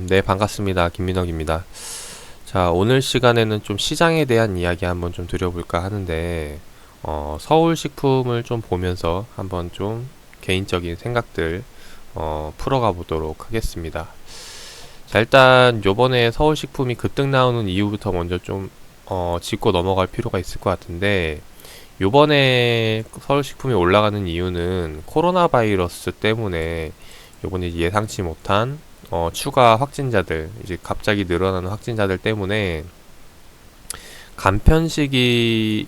네, 반갑습니다. 김민혁입니다. 자, 오늘 시간에는 좀 시장에 대한 이야기 한번 좀 드려볼까 하는데, 서울 식품을 좀 보면서 한번 좀 개인적인 생각들, 풀어가 보도록 하겠습니다. 자, 일단 요번에 서울 식품이 급등 나오는 이유부터 먼저 좀, 짚고 넘어갈 필요가 있을 것 같은데, 요번에 서울 식품이 올라가는 이유는 코로나 바이러스 때문에 요번에 예상치 못한 추가 확진자들, 이제 갑자기 늘어나는 확진자들 때문에 간편식이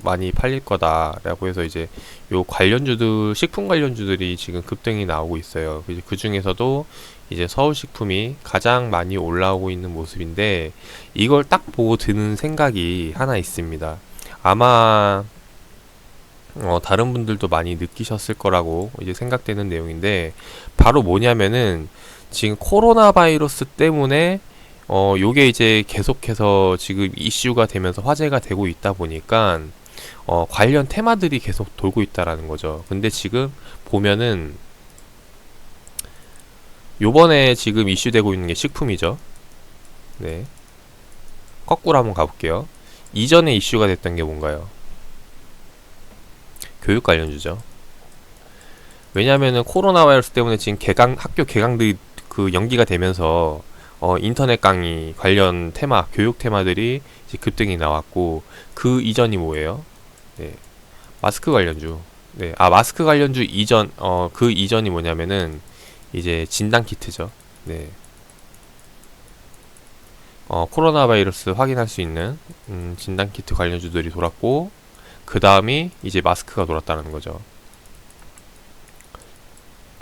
많이 팔릴 거다라고 해서 이제 요 관련주들, 식품 관련주들이 지금 급등이 나오고 있어요. 그 중에서도 이제 서울식품이 가장 많이 올라오고 있는 모습인데, 이걸 딱 보고 드는 생각이 하나 있습니다. 아마 다른 분들도 많이 느끼셨을 거라고 이제 생각되는 내용인데, 바로 뭐냐면은 지금 코로나 바이러스 때문에 요게 이제 계속해서 지금 이슈가 되면서 화제가 되고 있다 보니까 관련 테마들이 계속 돌고 있다라는 거죠. 근데 지금 보면은 요번에 지금 이슈되고 있는 게 식품이죠. 네. 거꾸로 한번 가볼게요. 이전에 이슈가 됐던 게 뭔가요? 교육 관련주죠. 왜냐면은 코로나 바이러스 때문에 지금 학교 개강들이 그 연기가 되면서 인터넷 강의 관련 테마, 교육 테마들이 이제 급등이 나왔고, 그 이전이 뭐예요? 네, 마스크 관련주. 네, 마스크 관련주 이전, 그 이전이 뭐냐면은 이제 진단 키트죠. 네, 코로나 바이러스 확인할 수 있는 진단 키트 관련주들이 돌았고, 그 다음이 이제 마스크가 돌았다는 거죠.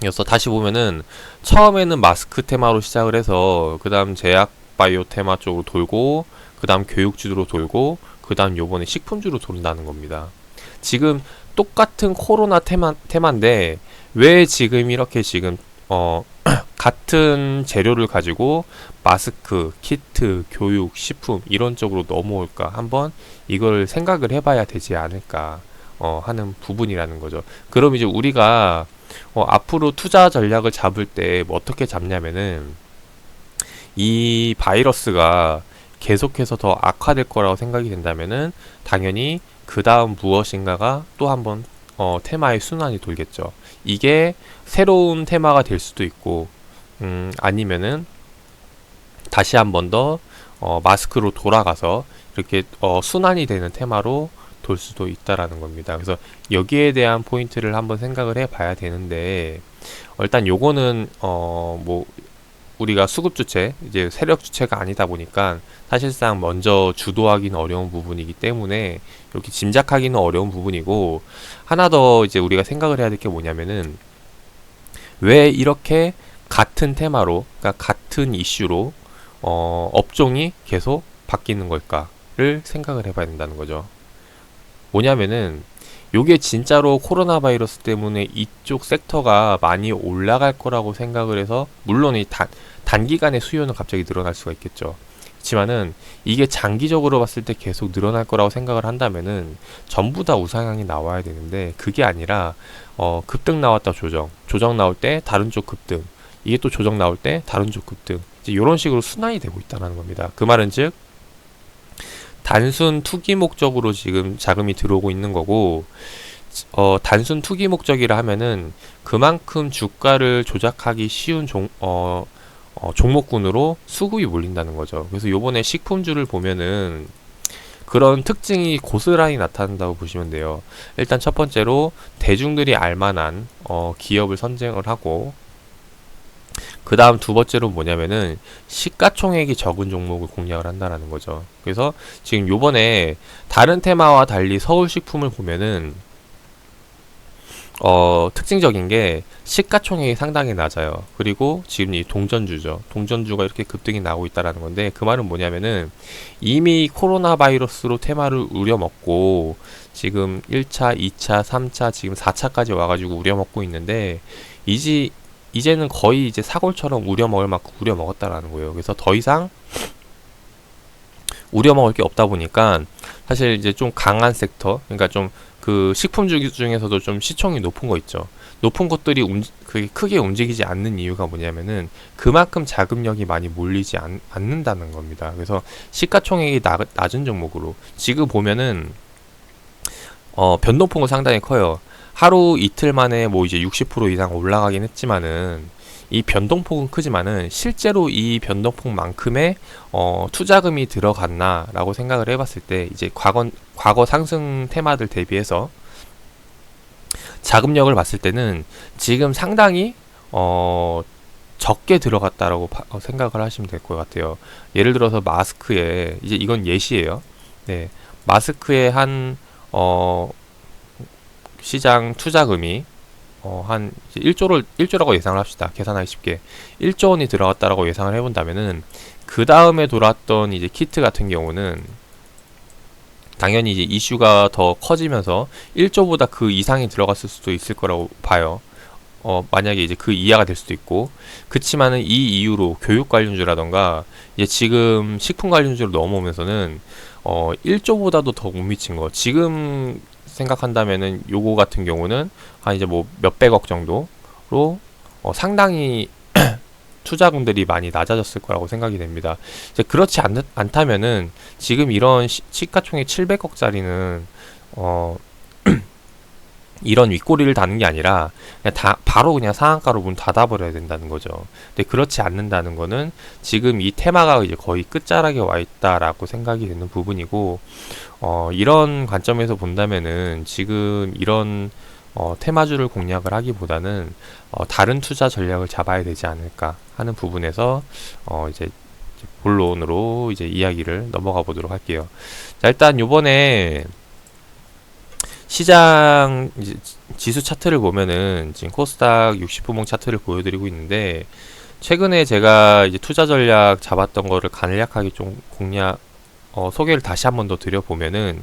그래서 다시 보면은 처음에는 마스크 테마로 시작을 해서 그 다음 제약 바이오 테마 쪽으로 돌고, 그 다음 교육주로 돌고, 그 다음 요번에 식품주로 돈다는 겁니다. 지금 똑같은 코로나 테마인데 왜 지금 이렇게 지금 같은 재료를 가지고 마스크, 키트, 교육, 식품 이런 쪽으로 넘어올까, 한번 이걸 생각을 해봐야 되지 않을까 하는 부분이라는 거죠. 그럼 이제 우리가 앞으로 투자 전략을 잡을 때 뭐 어떻게 잡냐면은, 이 바이러스가 계속해서 더 악화될 거라고 생각이 된다면은 당연히 그 다음 무엇인가가 또 한번 테마의 순환이 돌겠죠. 이게 새로운 테마가 될 수도 있고, 아니면은 다시 한 번 더 마스크로 돌아가서 이렇게 순환이 되는 테마로 돌 수도 있다라는 겁니다. 그래서 여기에 대한 포인트를 한번 생각을 해 봐야 되는데, 일단 요거는 뭐 우리가 수급 주체, 이제 세력 주체가 아니다 보니까 사실상 먼저 주도하기는 어려운 부분이기 때문에 이렇게 짐작하기는 어려운 부분이고, 하나 더 이제 우리가 생각을 해야 될 게 뭐냐면은, 왜 이렇게 같은 테마로, 그러니까 같은 이슈로 업종이 계속 바뀌는 걸까를 생각을 해봐야 된다는 거죠. 뭐냐면은 요게 진짜로 코로나 바이러스 때문에 이쪽 섹터가 많이 올라갈 거라고 생각을 해서, 물론 이 단기간에 수요는 갑자기 늘어날 수가 있겠죠. 그렇지만은 이게 장기적으로 봤을 때 계속 늘어날 거라고 생각을 한다면은 전부 다 우상향이 나와야 되는데, 그게 아니라 급등 나왔다 조정 나올 때 다른 쪽 급등, 이게 또 조정 나올 때 다른 쪽 급등, 이제 이런 식으로 순환이 되고 있다는 겁니다. 그 말은 즉 단순 투기 목적으로 지금 자금이 들어오고 있는 거고, 단순 투기 목적이라 하면은 그만큼 주가를 조작하기 쉬운 종목군으로 수급이 몰린다는 거죠. 그래서 요번에 식품주를 보면은 그런 특징이 고스란히 나타난다고 보시면 돼요. 일단 첫 번째로 대중들이 알만한 기업을 선정을 하고, 그 다음 두 번째로 뭐냐면은 시가총액이 적은 종목을 공략을 한다라는 거죠. 그래서 지금 요번에 다른 테마와 달리 서울식품을 보면은 특징적인 게 시가총액이 상당히 낮아요. 그리고 지금 이 동전주죠. 동전주가 이렇게 급등이 나오고 있다라는 건데, 그 말은 뭐냐면은 이미 코로나 바이러스로 테마를 우려먹고 지금 1차, 2차, 3차, 지금 4차까지 와가지고 우려먹고 있는데, 이제는 거의 이제 사골처럼 우려먹을 만큼 우려먹었다라는 거예요. 그래서 더 이상 우려먹을 게 없다 보니까 사실 이제 좀 강한 섹터, 그러니까 좀 그 식품주 중에서도 좀 시총이 높은 거 있죠. 높은 곳들이 그게 크게 움직이지 않는 이유가 뭐냐면은 그만큼 자금력이 많이 몰리지 않는다는 겁니다. 그래서 시가총액이 낮은 종목으로 지금 보면은 변동폭은 상당히 커요. 하루 이틀 만에 뭐 이제 60% 이상 올라가긴 했지만은 이 변동폭은 크지만은 실제로 이 변동폭만큼의 투자금이 들어갔나라고 생각을 해봤을 때 이제 과거 상승 테마들 대비해서 자금력을 봤을 때는 지금 상당히 적게 들어갔다라고 생각을 하시면 될 것 같아요. 예를 들어서 마스크에 이제 이건 예시예요. 네, 마스크에 한 시장 투자금이 한 1조라고 예상을 합시다. 계산하기 쉽게 1조 원이 들어갔다라고 예상을 해본다면은 그 다음에 돌았던 이제 키트 같은 경우는 당연히 이제 이슈가 더 커지면서 1조보다 그 이상이 들어갔을 수도 있을 거라고 봐요. 만약에 이제 그 이하가 될 수도 있고, 그치만은 이 이후로 교육 관련주라던가 이제 지금 식품 관련주로 넘어오면서는 1조보다도 더 못 미친 거. 지금 생각한다면은 요거 같은 경우는 한 이제 뭐 몇백억 정도로 상당히 투자금들이 많이 낮아졌을 거라고 생각이 됩니다. 이제 그렇지 않다면은 지금 이런 시가총액 700억짜리는 이런 윗꼬리를 다는 게 아니라 그냥 바로 그냥 상한가로 문 닫아버려야 된다는 거죠. 근데 그렇지 않는다는 거는 지금 이 테마가 이제 거의 끝자락에 와 있다라고 생각이 되는 부분이고, 이런 관점에서 본다면은 지금 이런 테마주를 공략을 하기보다는 다른 투자 전략을 잡아야 되지 않을까 하는 부분에서 이제 본론으로 이제 이야기를 넘어가 보도록 할게요. 자, 일단 요번에 시장 이제 지수 차트를 보면은 지금 코스닥 60분봉 차트를 보여드리고 있는데, 최근에 제가 이제 투자 전략 잡았던 거를 간략하게 좀 소개를 다시 한번 더 드려보면은,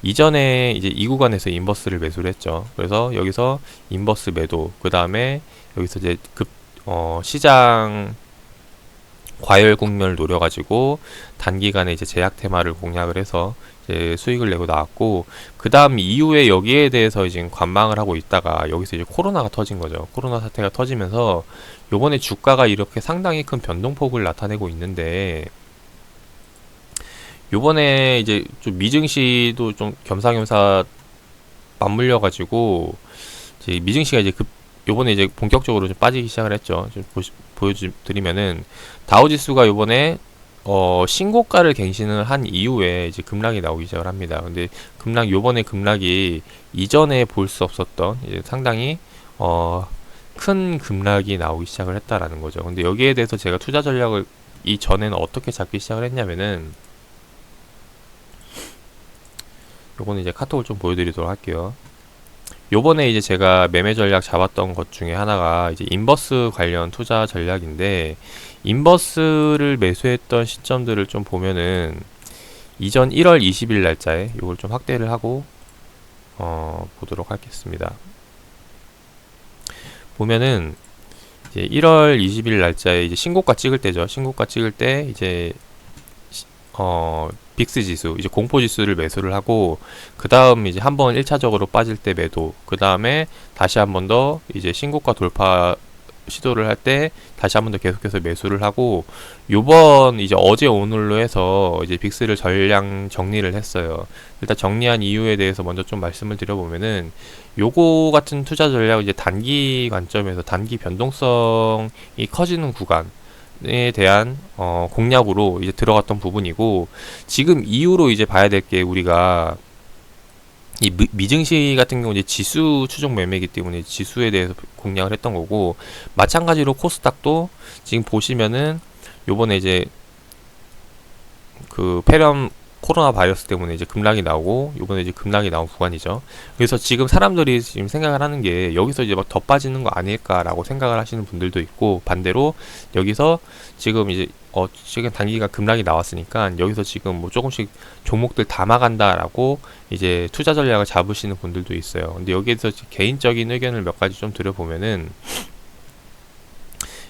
이전에 이제 이 구간에서 인버스를 매수를 했죠. 그래서 여기서 인버스 매도, 그 다음에 여기서 이제 시장 과열 국면을 노려가지고 단기간에 이제 제약 테마를 공략을 해서 이제 수익을 내고 나왔고, 그 다음 이후에 여기에 대해서 지금 관망을 하고 있다가 여기서 이제 코로나가 터진 거죠. 코로나 사태가 터지면서 요번에 주가가 이렇게 상당히 큰 변동폭을 나타내고 있는데, 요번에 이제 좀 미증시도 좀 겸사겸사 맞물려 가지고 이제 미증시가 이제 요번에 이제 본격적으로 좀 빠지기 시작을 했죠. 좀 보여드리면은 다우지수가 요번에 신고가를 갱신을 한 이후에 이제 급락이 나오기 시작을 합니다. 근데 요번에 급락이 이전에 볼 수 없었던 이제 상당히 큰 급락이 나오기 시작을 했다라는 거죠. 근데 여기에 대해서 제가 투자 전략을 이전에는 어떻게 잡기 시작을 했냐면은, 요거는 이제 카톡을 좀 보여드리도록 할게요. 요번에 이제 제가 매매 전략 잡았던 것 중에 하나가 이제 인버스 관련 투자 전략인데, 인버스를 매수했던 시점들을 좀 보면은 이전 1월 20일 날짜에 요걸 좀 확대를 하고 보도록 하겠습니다. 보면은 이제 1월 20일 날짜에 이제 신고가 찍을 때죠. 신고가 찍을 때 이제 빅스 지수, 이제 공포 지수를 매수를 하고, 그 다음 이제 한번 1차적으로 빠질 때 매도, 그 다음에 다시 한 번 더 이제 신고가 돌파 시도를 할 때 다시 한 번 더 계속해서 매수를 하고, 요번 이제 어제 오늘로 해서 이제 빅스를 전량 정리를 했어요. 일단 정리한 이유에 대해서 먼저 좀 말씀을 드려보면은, 요거 같은 투자 전략은 이제 단기 관점에서 단기 변동성이 커지는 구간 에 대한 공략으로 이제 들어갔던 부분이고, 지금 이후로 이제 봐야 될 게, 우리가 이 미증시 같은 경우 이제 지수 추종 매매이기 때문에 지수에 대해서 공략을 했던 거고, 마찬가지로 코스닥도 지금 보시면은 요번에 이제 그 폐렴 코로나 바이러스 때문에 이제 급락이 나오고, 요번에 이제 급락이 나온 구간이죠. 그래서 지금 사람들이 지금 생각을 하는 게, 여기서 이제 막 더 빠지는 거 아닐까라고 생각을 하시는 분들도 있고, 반대로 여기서 지금 이제 지금 단기간 급락이 나왔으니까 여기서 지금 뭐 조금씩 종목들 담아간다라고 이제 투자 전략을 잡으시는 분들도 있어요. 근데 여기에 대해서 개인적인 의견을 몇 가지 좀 드려보면은,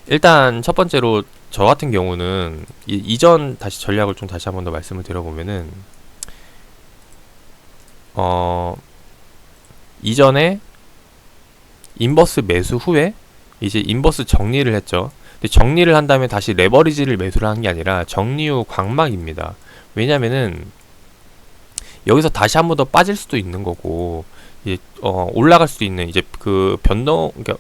일단 첫 번째로 저 같은 경우는 이전 다시 전략을 좀 다시 한번 더 말씀을 드려보면은, 이전에 인버스 매수 후에 이제 인버스 정리를 했죠. 근데 정리를 한 다음에 다시 레버리지를 매수를 한 게 아니라 정리 후 광막입니다. 왜냐면은 여기서 다시 한 번 더 빠질 수도 있는 거고, 이제 올라갈 수도 있는 이제 그 변동, 그러니까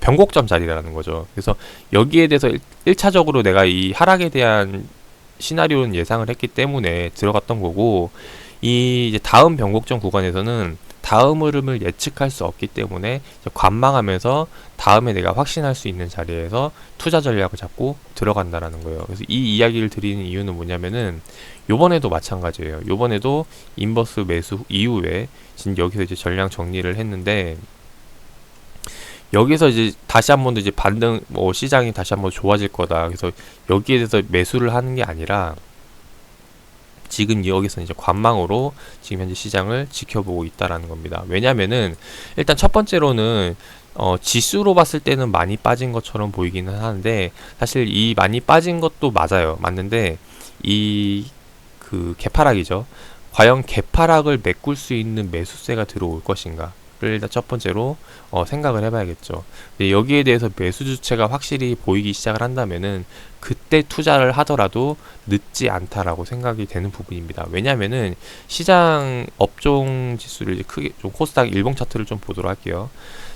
변곡점 자리라는 거죠. 그래서 여기에 대해서 1차적으로 내가 이 하락에 대한 시나리오는 예상을 했기 때문에 들어갔던 거고, 이 이제 다음 변곡점 구간에서는 다음 흐름을 예측할 수 없기 때문에 이제 관망하면서 다음에 내가 확신할 수 있는 자리에서 투자 전략을 잡고 들어간다라는 거예요. 그래서 이 이야기를 드리는 이유는 뭐냐면은 요번에도 마찬가지예요. 요번에도 인버스 매수 이후에 지금 여기서 이제 전량 정리를 했는데, 여기서 이제 다시 한 번 더 이제 반등, 시장이 다시 한 번 좋아질 거다, 그래서 여기에 대해서 매수를 하는 게 아니라 지금 여기서 이제 관망으로 지금 현재 시장을 지켜보고 있다라는 겁니다. 왜냐면은 일단 첫 번째로는 지수로 봤을 때는 많이 빠진 것처럼 보이기는 하는데, 사실 이 많이 빠진 것도 맞는데 이 그 개파락이죠. 과연 개파락을 메꿀 수 있는 매수세가 들어올 것인가 를 일단 첫 번째로 생각을 해봐야겠죠. 여기에 대해서 매수 주체가 확실히 보이기 시작을 한다면은 그때 투자를 하더라도 늦지 않다라고 생각이 되는 부분입니다. 왜냐면은 시장 업종 지수를 이제 크게 좀 코스닥 일봉 차트를 좀 보도록 할게요.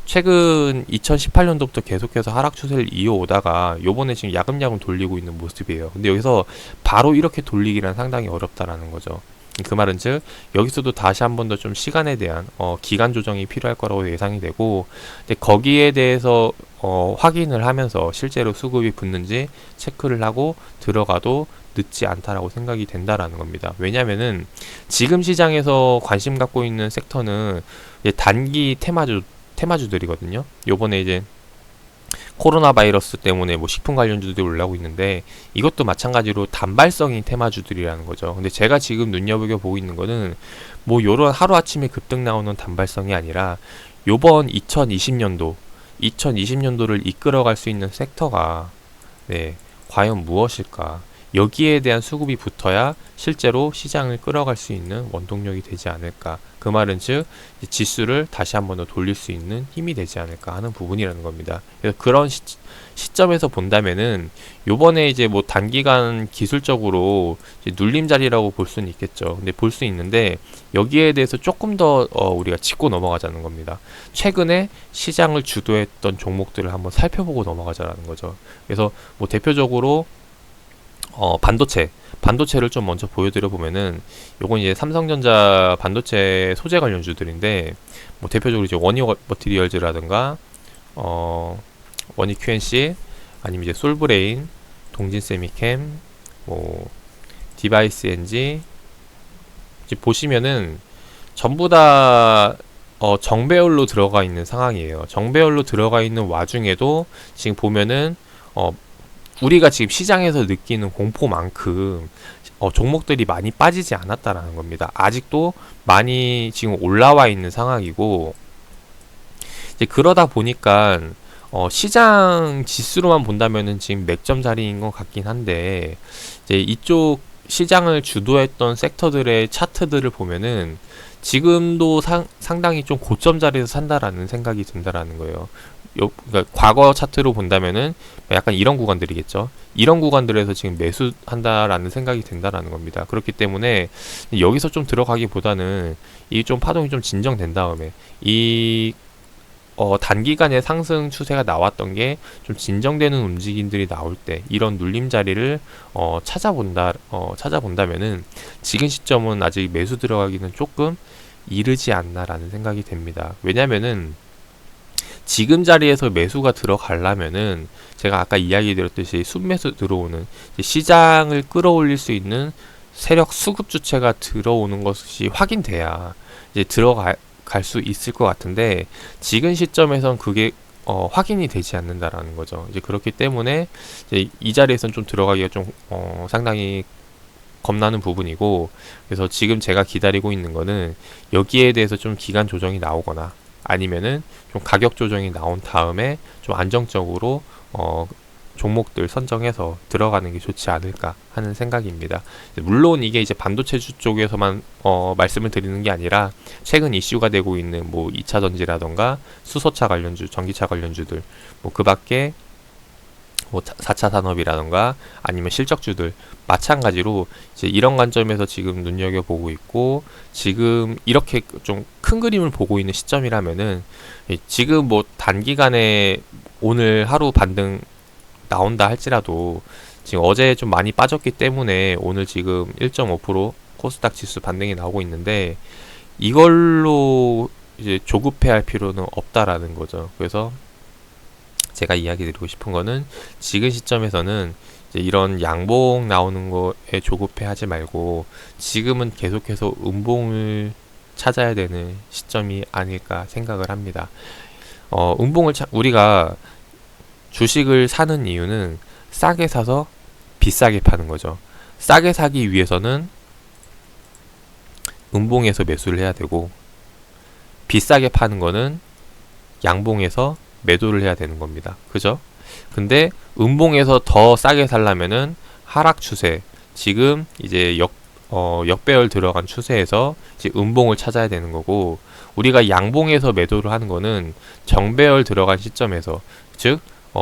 최근 2018년도부터 계속해서 하락 추세를 이어오다가 요번에 지금 야금야금 돌리고 있는 모습이에요. 근데 여기서 바로 이렇게 돌리기란 상당히 어렵다라는 거죠. 그 말은 즉 여기서도 다시 한 번 더 좀 시간에 대한 기간 조정이 필요할 거라고 예상이 되고, 근데 거기에 대해서 확인을 하면서 실제로 수급이 붙는지 체크를 하고 들어가도 늦지 않다라고 생각이 된다라는 겁니다. 왜냐면은 지금 시장에서 관심 갖고 있는 섹터는 이제 단기 테마주들이거든요. 요번에 이제 코로나 바이러스 때문에 뭐 식품 관련주들이 올라오고 있는데 이것도 마찬가지로 단발성인 테마주들이라는 거죠. 근데 제가 지금 눈여겨보고 있는 거는 뭐 요런 하루아침에 급등 나오는 단발성이 아니라 요번 2020년도를 이끌어갈 수 있는 섹터가 과연 무엇일까? 여기에 대한 수급이 붙어야 실제로 시장을 끌어갈 수 있는 원동력이 되지 않을까. 그 말은 즉 지수를 다시 한 번 더 돌릴 수 있는 힘이 되지 않을까 하는 부분이라는 겁니다. 그래서 그런 시점에서 본다면은 요번에 이제 뭐 단기간 기술적으로 이제 눌림 자리라고 볼 수는 있겠죠. 근데 볼 수 있는데 여기에 대해서 조금 더 우리가 짚고 넘어가자는 겁니다. 최근에 시장을 주도했던 종목들을 한번 살펴보고 넘어가자라는 거죠. 그래서 뭐 대표적으로 반도체를 좀 먼저 보여드려 보면은 요건 이제 삼성전자 반도체 소재 관련주들인데, 뭐 대표적으로 이제 원희 머티리얼즈라든가 원희 QNC, 아니면 이제 솔브레인, 동진 세미캠, 뭐 디바이스 엔지, 이제 보시면은 전부 다 정배열로 들어가 있는 상황이에요. 정배열로 들어가 있는 와중에도 지금 보면은 우리가 지금 시장에서 느끼는 공포만큼 종목들이 많이 빠지지 않았다라는 겁니다. 아직도 많이 지금 올라와 있는 상황이고, 이제 그러다 보니까 시장 지수로만 본다면은 지금 맥점 자리인 것 같긴 한데, 이제 이쪽 시장을 주도했던 섹터들의 차트들을 보면은 지금도 상당히 좀 고점 자리에서 산다라는 생각이 든다라는 거예요. 그러니까 과거 차트로 본다면은 약간 이런 구간들이겠죠. 이런 구간들에서 지금 매수한다라는 생각이 든다라는 겁니다. 그렇기 때문에 여기서 좀 들어가기보다는 이 좀 파동이 좀 진정된 다음에 이 단기간의 상승 추세가 나왔던 게 좀 진정되는 움직임들이 나올 때 이런 눌림 자리를 찾아본다면은 지금 시점은 아직 매수 들어가기는 조금 이르지 않나라는 생각이 됩니다. 왜냐면은 지금 자리에서 매수가 들어가려면은 제가 아까 이야기 드렸듯이 순매수 들어오는 시장을 끌어올릴 수 있는 세력 수급 주체가 들어오는 것이 확인돼야 이제 들어갈 수 있을 것 같은데, 지금 시점에선 그게 확인이 되지 않는다라는 거죠. 이제 그렇기 때문에 이제 이 자리에선 좀 들어가기가 좀 상당히 겁나는 부분이고, 그래서 지금 제가 기다리고 있는 거는 여기에 대해서 좀 기간 조정이 나오거나 아니면은 좀 가격 조정이 나온 다음에 좀 안정적으로 종목들 선정해서 들어가는 게 좋지 않을까 하는 생각입니다. 물론 이게 이제 반도체 쪽에서만 말씀을 드리는 게 아니라 최근 이슈가 되고 있는 뭐 2차 전지라던가 수소차 관련주, 전기차 관련주들, 뭐 그 밖에 뭐 4차 산업이라던가 아니면 실적주들 마찬가지로 이제 이런 관점에서 지금 눈여겨보고 있고, 지금 이렇게 좀 큰 그림을 보고 있는 시점이라면은 지금 뭐 단기간에 오늘 하루 반등 나온다 할지라도 지금 어제 좀 많이 빠졌기 때문에 오늘 지금 1.5% 코스닥 지수 반등이 나오고 있는데, 이걸로 이제 조급해할 필요는 없다라는 거죠. 그래서 제가 이야기 드리고 싶은 거는 지금 시점에서는 이제 이런 양봉 나오는 거에 조급해하지 말고 지금은 계속해서 음봉을 찾아야 되는 시점이 아닐까 생각을 합니다. 우리가 주식을 사는 이유는 싸게 사서 비싸게 파는 거죠. 싸게 사기 위해서는 음봉에서 매수를 해야 되고, 비싸게 파는 거는 양봉에서 매도를 해야 되는 겁니다. 그죠? 근데 음봉에서 더 싸게 살려면은 하락 추세, 지금 이제 역배열 들어간 추세에서 이제 음봉을 찾아야 되는 거고, 우리가 양봉에서 매도를 하는 거는 정배열 들어간 시점에서, 즉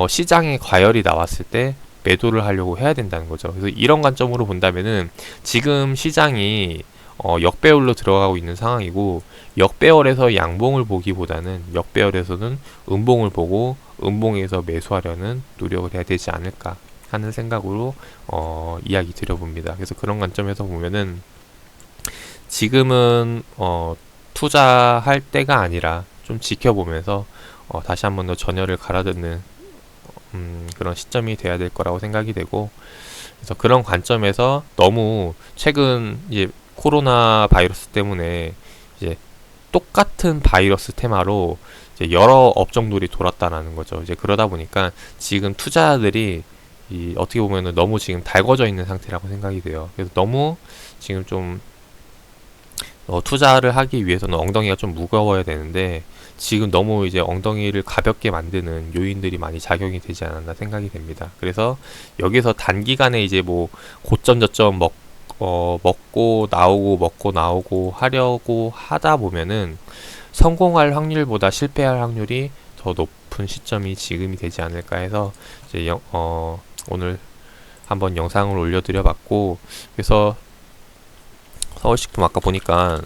시장에 과열이 나왔을 때 매도를 하려고 해야 된다는 거죠. 그래서 이런 관점으로 본다면은 지금 시장이 역배열로 들어가고 있는 상황이고, 역배열에서 양봉을 보기보다는 역배열에서는 음봉을 보고 음봉에서 매수하려는 노력을 해야 되지 않을까 하는 생각으로 이야기 드려봅니다. 그래서 그런 관점에서 보면은 지금은 투자할 때가 아니라 좀 지켜보면서 다시 한 번 더 전열을 갈아듣는 그런 시점이 돼야 될 거라고 생각이 되고, 그래서 그런 관점에서 너무 최근 이제 코로나 바이러스 때문에 이제 똑같은 바이러스 테마로 이제 여러 업종들이 돌았다라는 거죠. 이제 그러다 보니까 지금 투자들이 어떻게 보면은 너무 지금 달궈져 있는 상태라고 생각이 돼요. 그래서 너무 지금 좀 투자를 하기 위해서는 엉덩이가 좀 무거워야 되는데, 지금 너무 이제 엉덩이를 가볍게 만드는 요인들이 많이 작용이 되지 않았나 생각이 됩니다. 그래서 여기서 단기간에 이제 뭐 고점 저점 먹고 나오고 하려고 하다 보면은 성공할 확률보다 실패할 확률이 더 높은 시점이 지금이 되지 않을까 해서 이제 오늘 한번 영상을 올려드려 봤고, 그래서 서울식품 아까 보니까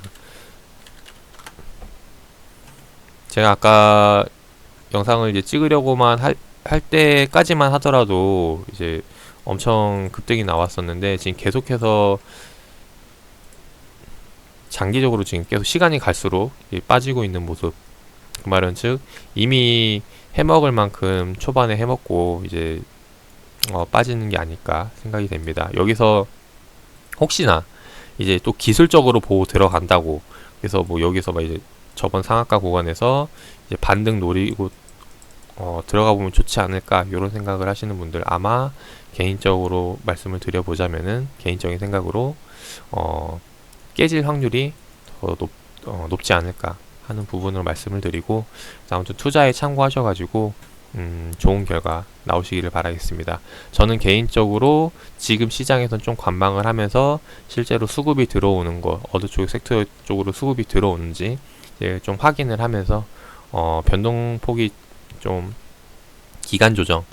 제가 아까 영상을 이제 찍으려고만 할 때까지만 하더라도 이제 엄청 급등이 나왔었는데, 지금 계속해서 장기적으로 지금 계속 시간이 갈수록 빠지고 있는 모습. 그 말은 즉 이미 해먹을 만큼 초반에 해먹고 이제 빠지는 게 아닐까 생각이 됩니다. 여기서 혹시나 이제 또 기술적으로 보고 들어간다고 그래서 뭐 여기서 막 이제 저번 상한가 구간에서 이제 반등 노리고 들어가 보면 좋지 않을까 이런 생각을 하시는 분들, 아마 개인적으로 말씀을 드려보자면은 개인적인 생각으로 깨질 확률이 더 높지 않을까 하는 부분을 말씀을 드리고, 아무튼 투자에 참고하셔가지고 좋은 결과 나오시기를 바라겠습니다. 저는 개인적으로 지금 시장에선 좀 관망을 하면서 실제로 수급이 들어오는 거, 어느 쪽 섹터 쪽으로 수급이 들어오는지 이제 좀 확인을 하면서 변동폭이 좀 기간 조정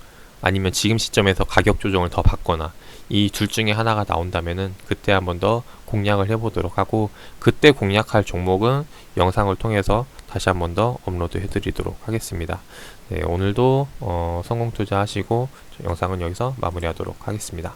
아니면 지금 시점에서 가격 조정을 더 받거나 이 둘 중에 하나가 나온다면은 그때 한번 더 공략을 해보도록 하고, 그때 공략할 종목은 영상을 통해서 다시 한번 더 업로드 해드리도록 하겠습니다. 네, 오늘도 성공 투자하시고 영상은 여기서 마무리하도록 하겠습니다.